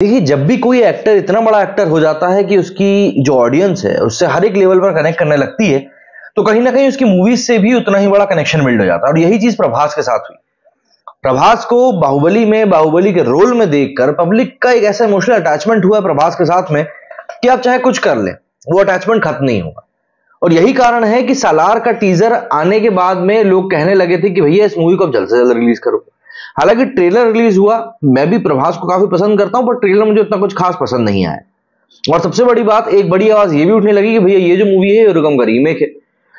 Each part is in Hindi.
देखिए, जब भी कोई एक्टर इतना बड़ा एक्टर हो जाता है कि उसकी जो ऑडियंस है उससे हर एक लेवल पर कनेक्ट करने लगती है, तो कहीं ना कहीं उसकी मूवीज से भी उतना ही बड़ा कनेक्शन बिल्ड हो जाता है। और यही चीज प्रभास के साथ हुई। प्रभास को बाहुबली में, बाहुबली के रोल में देखकर पब्लिक का एक ऐसा इमोशनल अटैचमेंट हुआ प्रभास के साथ में कि आप चाहे कुछ कर लें, वो अटैचमेंट खत्म नहीं होगा। और यही कारण है कि सालार का टीजर आने के बाद में लोग कहने लगे थे कि भैया इस मूवी को अब जल्द से जल्द रिलीज करो। हालांकि ट्रेलर रिलीज हुआ, मैं भी प्रभास को काफी पसंद करता हूं, पर ट्रेलर मुझे उतना कुछ खास पसंद नहीं आया। और सबसे बड़ी बात, एक बड़ी आवाज ये भी उठने लगी कि भैया ये जो मूवी है उरुगम का रीमेक है।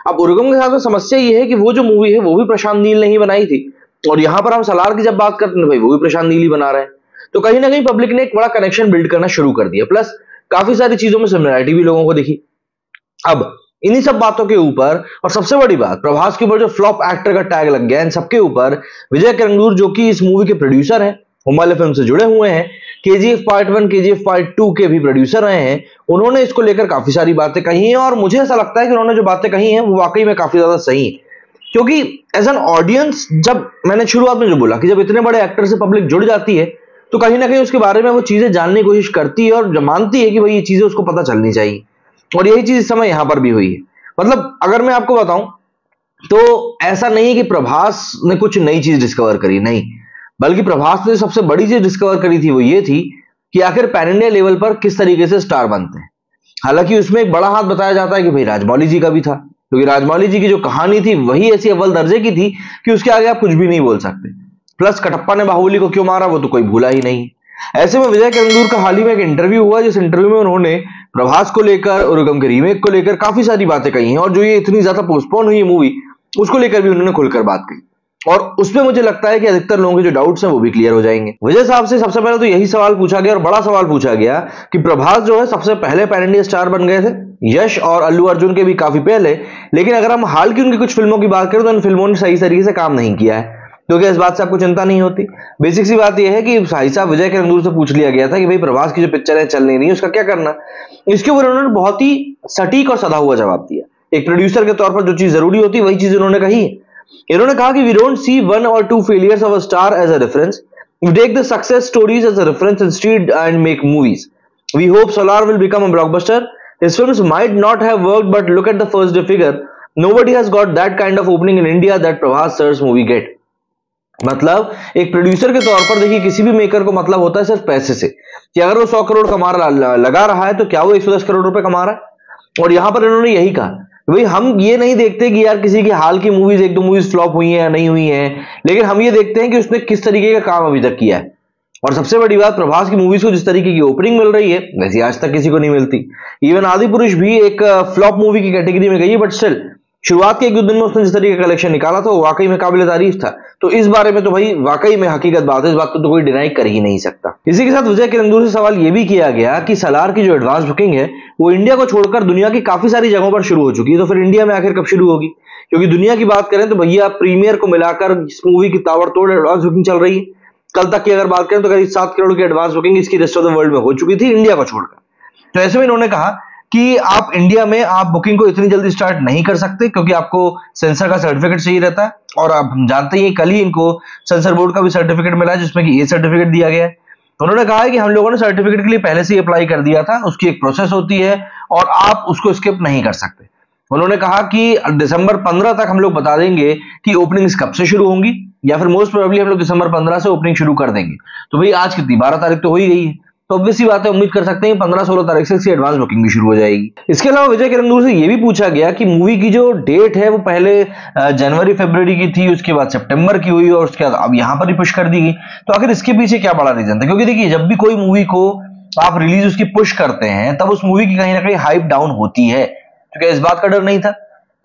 अब उरुगम के साथ में समस्या ये है कि वो जो मूवी है वो भी प्रशांत नील ने ही बनाई थी, और यहां पर हम सलार की जब बात करते हैं भाई वो भी प्रशांत नील ही बना रहे हैं। तो कहीं ना कहीं पब्लिक ने एक बड़ा कनेक्शन बिल्ड करना शुरू कर दिया, प्लस काफी सारी चीजों में सिमिलरिटी भी लोगों को दिखी। अब इन्हीं सब बातों के ऊपर, और सबसे बड़ी बात, प्रभास के ऊपर जो फ्लॉप एक्टर का टैग लग गया, इन सबके ऊपर विजय किरंदूर जो कि इस मूवी के प्रोड्यूसर हैं, हुमायूं फिल्म से जुड़े हुए हैं, केजीएफ पार्ट 1 केजीएफ पार्ट 2 के भी प्रोड्यूसर रहे हैं, उन्होंने इसको लेकर काफी सारी बातें कही हैं। और मुझे ऐसा लगता है कि उन्होंने जो बातें कही हैं वो वाकई में काफी ज्यादा सही है। क्योंकि एज एन ऑडियंस, जब मैंने शुरुआत में जो बोला कि जब इतने बड़े एक्टर से पब्लिक जुड़ जाती है तो कहीं ना कहीं उसके बारे में वो चीजें जानने की कोशिश करती है और मानती है कि भाई ये चीजें उसको पता चलनी चाहिए। और यही चीज इस समय यहां पर भी हुई है। मतलब अगर मैं आपको बताऊं तो ऐसा नहीं है कि प्रभास ने कुछ नई चीज डिस्कवर करी, नहीं, बल्कि प्रभास ने सबसे बड़ी चीज डिस्कवर करी थी वो ये थी कि आखिर पैन इंडिया लेवल पर किस तरीके से स्टार बनते हैं। हालांकि उसमें एक बड़ा हाथ बताया जाता है कि भाई राजमौली जी का भी था, क्योंकि राजमौली जी की जो कहानी थी वही ऐसी अव्वल दर्जे की थी कि उसके आगे आप कुछ भी नहीं बोल सकते। प्लस कटप्पा ने बाहुबली को क्यों मारा वो तो कोई भूला ही नहीं। ऐसे में विजय किरंदूर का हाल ही में एक इंटरव्यू हुआ, जिस इंटरव्यू में उन्होंने प्रभास को लेकर, उरुगम के रीमेक को लेकर काफी सारी बातें कही हैं। और जो ये इतनी ज्यादा पोस्टपोन हुई मूवी, उसको लेकर भी उन्होंने खुलकर बात कही, और उसमें मुझे लगता है कि अधिकतर लोगों के जो डाउट्स हैं वो भी क्लियर हो जाएंगे। विजय साहब से सबसे पहले तो यही सवाल पूछा गया, और बड़ा सवाल पूछा गया, कि प्रभास जो है सबसे पहले पैन इंडिया स्टार बन गए थे, यश और अल्लू अर्जुन के भी काफी पहले, लेकिन अगर हम हाल की उनकी कुछ फिल्मों की बात करें तो इन फिल्मों ने सही तरीके से काम नहीं किया है। क्योंकि इस बात से आपको चिंता नहीं होती। बेसिक सी बात यह है कि भाई साहब विजय किरंदूर से पूछ लिया गया था कि भाई प्रभास की जो पिक्चरें चल नहीं रही उसका क्या करना। इसके ऊपर उन्होंने बहुत ही सटीक और सधा हुआ जवाब दिया। एक प्रोड्यूसर के तौर पर जो चीज जरूरी होती है वही चीज उन्होंने कही। इन्होंने कहा कि we don't see 1 or 2 failures of a star as a reference, we take the success stories as a reference instead and make movies. We hope Solar will become a blockbuster. His films might not have worked, but look at the first day figure. Nobody has got that kind of opening in India that Prabhas sir's movie get. मतलब एक प्रोड्यूसर के तौर पर देखिए, किसी भी मेकर को मतलब होता है सिर्फ पैसे से, कि अगर वो 100 करोड़ लगा रहा है तो क्या वो 110 करोड़ रुपए कमा रहा है। और यहां पर इन्होंने यही कहा, भाई हम ये नहीं देखते कि यार किसी की हाल की मूवीज 1-2 मूवीज फ्लॉप हुई हैं या नहीं हुई हैं, लेकिन हम ये देखते हैं कि उसने किस तरीके का काम अभी तक किया है। और सबसे बड़ी बात, प्रभास की मूवीज को जिस तरीके की ओपनिंग मिल रही है वैसी आज तक किसी को नहीं मिलती। इवन आदि पुरुष भी एक फ्लॉप मूवी की कैटेगरी में गई है, बट स्टिल शुरुआत के 1-2 दिन में उसने जिस तरीके का कलेक्शन निकाला था वो वाकई में काबिल तारीफ था। तो इस बारे में तो भाई वाकई में हकीकत बात है, इस बात को तो कोई डिनाई कर ही नहीं सकता। इसी के साथ विजय किरंदूर से सवाल यह भी किया गया कि सलार की जो एडवांस बुकिंग है वो इंडिया को छोड़कर दुनिया की काफी सारी जगहों पर शुरू हो चुकी है, तो फिर इंडिया में आखिर कब शुरू होगी। क्योंकि दुनिया की बात करें तो भैया प्रीमियर को मिलाकर इस मूवी की ताबड़तोड़ एडवांस बुकिंग चल रही है। कल तक की अगर बात करें तो करीब 7 करोड़ की एडवांस बुकिंग इसकी रेस्ट ऑफ द वर्ल्ड में हो चुकी थी, इंडिया को छोड़कर। तो ऐसे में इन्होंने कहा कि आप इंडिया में आप बुकिंग को इतनी जल्दी स्टार्ट नहीं कर सकते, क्योंकि आपको सेंसर का सर्टिफिकेट चाहिए रहता है। और आप हम जानते हैं कल ही इनको सेंसर बोर्ड का भी सर्टिफिकेट मिला है, जिसमें कि ए सर्टिफिकेट दिया गया है। उन्होंने कहा है कि हम लोगों ने सर्टिफिकेट के लिए पहले से ही अप्लाई कर दिया था, उसकी एक प्रोसेस होती है और आप उसको स्किप नहीं कर सकते। उन्होंने कहा कि दिसंबर 15 तक हम लोग बता देंगे कि ओपनिंग्स कब से शुरू होंगी, या फिर मोस्ट प्रोबेबली हम लोग दिसंबर 15 से ओपनिंग शुरू कर देंगे। तो भाई आज कितनी 12 तारीख तो हो ही गई है, तो ऑब्वियसली बात है, उम्मीद कर सकते हैं 15-16 तारीख से इसकी एडवांस बुकिंग भी शुरू हो जाएगी। इसके अलावा विजय किरंदूर से यह भी पूछा गया कि मूवी की जो डेट है वो पहले जनवरी फरवरी की थी, उसके बाद सितंबर की हुई और उसके बाद अब यहां पर ही पुश कर दी गई। तो आखिर इसके पीछे क्या बड़ा रीजन था। क्योंकि देखिए, जब भी कोई मूवी को आप रिलीज उसकी पुश करते हैं तब उस मूवी की कहीं ना कहीं हाइप डाउन होती है, क्योंकि इस बात का डर नहीं था।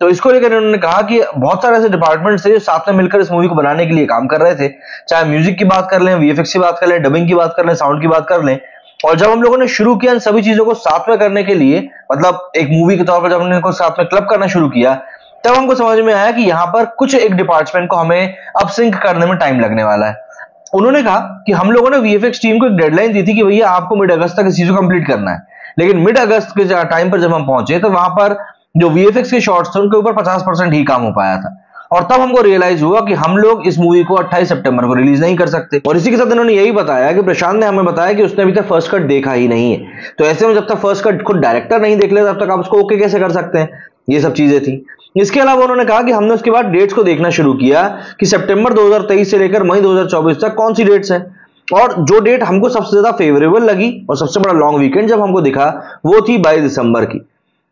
तो इसको लेकर उन्होंने कहा कि बहुत सारे ऐसे डिपार्टमेंट थे जो साथ में मिलकर इस मूवी को बनाने के लिए काम कर रहे थे, चाहे म्यूजिक की बात कर लें, वीएफएक्स की बात कर लें, डबिंग की बात कर लें, साउंड की बात कर लें। और जब हम लोगों ने शुरू किया इन सभी चीजों को साथ में करने के लिए, मतलब एक मूवी के तौर पर जब हमने इनको साथ में क्लब करना शुरू किया, तब हमको समझ में आया कि यहाँ पर कुछ एक डिपार्टमेंट को हमें अब सिंक करने में टाइम लगने वाला है। उन्होंने कहा कि हम लोगों ने वीएफएक्स टीम को एक डेडलाइन दी थी कि भैया आपको मिड अगस्त तक इस चीज को कंप्लीट करना है, लेकिन मिड अगस्त के टाइम पर जब हम पहुंचे तो वहां पर जो वीएफएक्स के शॉट्स थे उनके ऊपर 50% ही काम हो पाया था। और तब हमको रियलाइज हुआ कि हम लोग इस मूवी को 28 सितंबर को रिलीज नहीं कर सकते। और इसी के साथ इन्होंने यही बताया कि प्रशांत ने हमें बताया कि उसने अभी तक फर्स्ट कट देखा ही नहीं है, तो ऐसे में जब तक फर्स्ट कट खुद डायरेक्टर नहीं देख लेता तब तक आप उसको ओके कैसे कर सकते हैं। ये सब चीजें थी। इसके अलावा उन्होंने कहा कि हमने उसके बाद डेट्स को देखना शुरू किया कि सितंबर 2023 से लेकर मई 2024 तक कौन सी डेट्स हैं, और जो डेट हमको सबसे ज्यादा फेवरेबल लगी और सबसे बड़ा लॉन्ग वीकेंड जब हमको दिखा वो थी 22 दिसंबर की।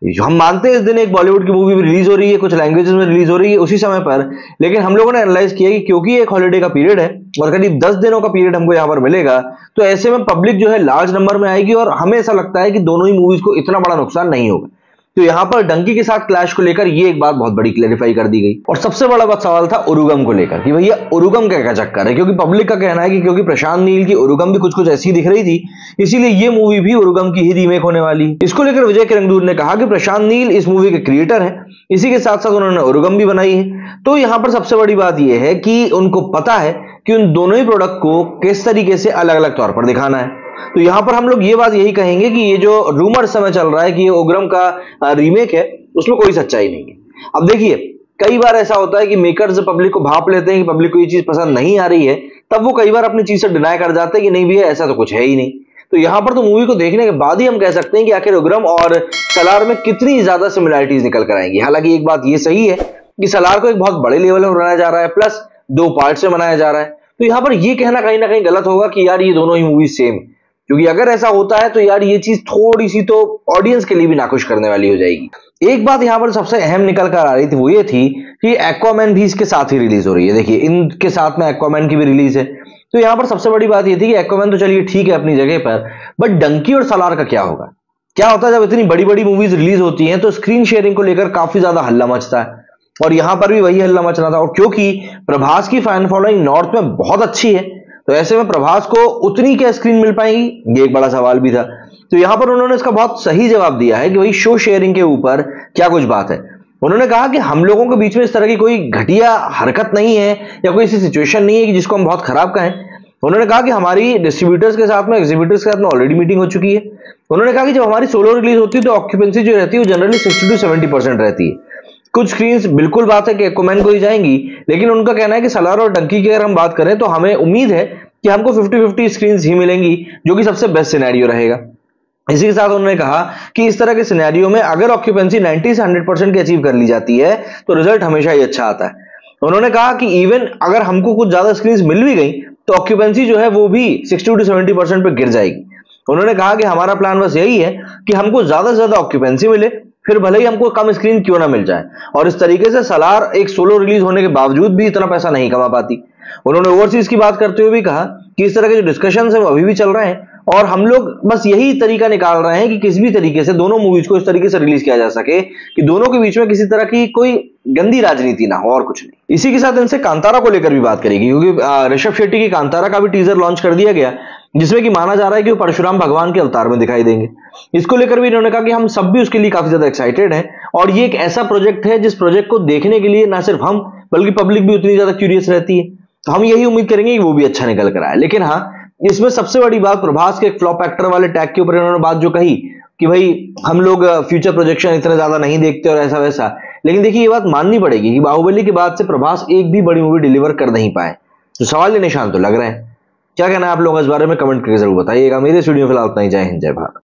हम मानते हैं इस दिन एक बॉलीवुड की मूवी भी रिलीज हो रही है, कुछ लैंग्वेजेस में रिलीज हो रही है उसी समय पर, लेकिन हम लोगों ने एनालाइज किया कि क्योंकि एक हॉलिडे का पीरियड है और करीब 10 दिनों का पीरियड हमको यहाँ पर मिलेगा, तो ऐसे में पब्लिक जो है लार्ज नंबर में आएगी और हमें ऐसा लगता है कि दोनों ही मूवीज को इतना बड़ा नुकसान नहीं होगा। तो यहां पर डंकी के साथ क्लैश को लेकर ये एक बात बहुत बड़ी क्लैरिफाई कर दी गई। और सबसे बड़ा बात सवाल था उरुगम को लेकर कि भैया उरुगम का क्या चक्कर है, क्योंकि पब्लिक का कहना है कि क्योंकि प्रशांत नील की उरुगम भी कुछ कुछ ऐसी दिख रही थी, इसीलिए ये मूवी भी उरुगम की ही रीमेक होने वाली। इसको लेकर विजय किरंदूर ने कहा कि प्रशांत नील इस मूवी के क्रिएटर हैं, इसी के साथ साथ उन्होंने उरुगम भी बनाई है। तो यहां पर सबसे बड़ी बात यह है कि उनको पता है कि उन दोनों ही प्रोडक्ट को किस तरीके से अलग अलग तौर पर दिखाना है। तो यहां पर हम लोग ये बात यही कहेंगे कि ये जो रूमर समय चल रहा है कि ये उग्रम का रीमेक है, उसमें कोई सच्चाई नहीं है। अब देखिए, कई बार ऐसा होता है कि मेकर्स पब्लिक को भाप लेते हैं कि पब्लिक को ये चीज पसंद नहीं आ रही है, तब वो कई बार अपनी चीज से डिनाई कर जाते हैं कि नहीं भैया ऐसा तो कुछ है ही नहीं। तो यहां पर तो मूवी को देखने के बाद ही हम कह सकते हैं कि आखिर उग्रम और सलार में कितनी ज्यादा सिमिलरिटीज निकल कर आएंगी। हालांकि एक बात ये सही है कि सलार को एक बहुत बड़े लेवल में बनाया जा रहा है, प्लस 2 पार्ट से बनाया जा रहा है, तो यहां पर यह कहना कहीं ना कहीं गलत होगा कि यार ये दोनों ही मूवी सेम, क्योंकि अगर ऐसा होता है तो यार ये चीज थोड़ी सी तो ऑडियंस के लिए भी नाखुश करने वाली हो जाएगी। एक बात यहां पर सबसे अहम निकल कर आ रही थी, वो ये थी कि एक्वामैन भी इसके साथ ही रिलीज हो रही है। देखिए, इनके साथ में एक्वामैन की भी रिलीज है, तो यहां पर सबसे बड़ी बात ये थी कि एक्वामैन तो चलिए ठीक है अपनी जगह पर, बट डंकी और सलार का क्या होगा। क्या होता है जब इतनी बड़ी बड़ी मूवीज रिलीज होती हैं तो स्क्रीन शेयरिंग को लेकर काफी ज्यादा हल्ला मचता है, और यहां पर भी वही हल्ला मच रहा था। और क्योंकि प्रभास की फैन फॉलोइंग नॉर्थ में बहुत अच्छी है, तो ऐसे में प्रभास को उतनी क्या स्क्रीन मिल पाएगी, ये एक बड़ा सवाल भी था। तो यहां पर उन्होंने इसका बहुत सही जवाब दिया है कि वही शो शेयरिंग के ऊपर क्या कुछ बात है। उन्होंने कहा कि हम लोगों के बीच में इस तरह की कोई घटिया हरकत नहीं है या कोई ऐसी सिचुएशन नहीं है कि जिसको हम बहुत खराब कहें। उन्होंने कहा कि हमारी डिस्ट्रीब्यूटर्स के साथ में, एग्जीबिटर्स के साथ में ऑलरेडी मीटिंग हो चुकी है। उन्होंने कहा कि जब हमारी सोलो रिलीज होती है तो ऑक्यूपेंसी जो रहती है वो जनरली 60 to 70% रहती है। कुछ स्क्रीन्स बिल्कुल बात है कि एक्वामैन को ही जाएंगी, लेकिन उनका कहना है कि सलार और डंकी की अगर हम बात करें तो हमें उम्मीद है कि हमको 50-50 स्क्रीन्स ही मिलेंगी, जो कि सबसे बेस्ट सिनेरियो रहेगा। इसी के साथ उन्होंने कहा कि इस तरह के सिनेरियो में अगर ऑक्यूपेंसी 90 से 100% की अचीव कर ली जाती है तो रिजल्ट हमेशा ही अच्छा आता है। उन्होंने कहा कि इवन अगर हमको कुछ ज्यादा स्क्रीन्स मिल भी गई तो ऑक्यूपेंसी जो है वो भी 60 to 70% पे गिर जाएगी। उन्होंने कहा कि हमारा प्लान बस यही है कि हमको ज्यादा से ज्यादा ऑक्यूपेंसी मिले, फिर भले ही हमको कम स्क्रीन क्यों ना मिल जाए। और इस तरीके से सलार एक सोलो रिलीज होने के बावजूद भी इतना पैसा नहीं कमा पाती। उन्होंने ओवरसीज की बात करते हुए भी कहा कि इस तरह के जो डिस्कशंस हैं वो अभी भी चल रहे हैं, और हम लोग बस यही तरीका निकाल रहे हैं कि किसी भी तरीके से दोनों मूवीज को इस तरीके से रिलीज किया जा सके कि दोनों के बीच में किसी तरह की कोई गंदी राजनीति ना हो, और कुछ नहीं। इसी के साथ इनसे कांतारा को लेकर भी बात करेगी, क्योंकि ऋषभ शेट्टी की कांतारा का भी टीजर लॉन्च कर दिया गया, जिसमें कि माना जा रहा है कि वो परशुराम भगवान के अवतार में दिखाई देंगे। इसको लेकर भी इन्होंने कहा कि हम सब भी उसके लिए काफी ज्यादा एक्साइटेड हैं, और ये एक ऐसा प्रोजेक्ट है जिस प्रोजेक्ट को देखने के लिए ना सिर्फ हम बल्कि पब्लिक भी उतनी ज्यादा क्यूरियस रहती है। तो हम यही उम्मीद करेंगे कि वो भी अच्छा निकल कर आए। लेकिन हाँ, इसमें सबसे बड़ी बात प्रभास के एक फ्लॉप एक्टर वाले टैग के ऊपर इन्होंने बात जो कही कि भाई हम लोग फ्यूचर प्रोजेक्शन इतने ज्यादा नहीं देखते और ऐसा वैसा, लेकिन देखिए ये बात माननी पड़ेगी कि बाहुबली के बाद से प्रभास एक भी बड़ी मूवी डिलीवर कर नहीं पाए, तो सवाल निशान तो लग रहे हैं। क्या कहना है आप लोग इस बारे में कमेंट करके जरूर बताइएगा। मेरे स्टूडियो फिलहाल उतना ही। जय हिंद, जय भारत।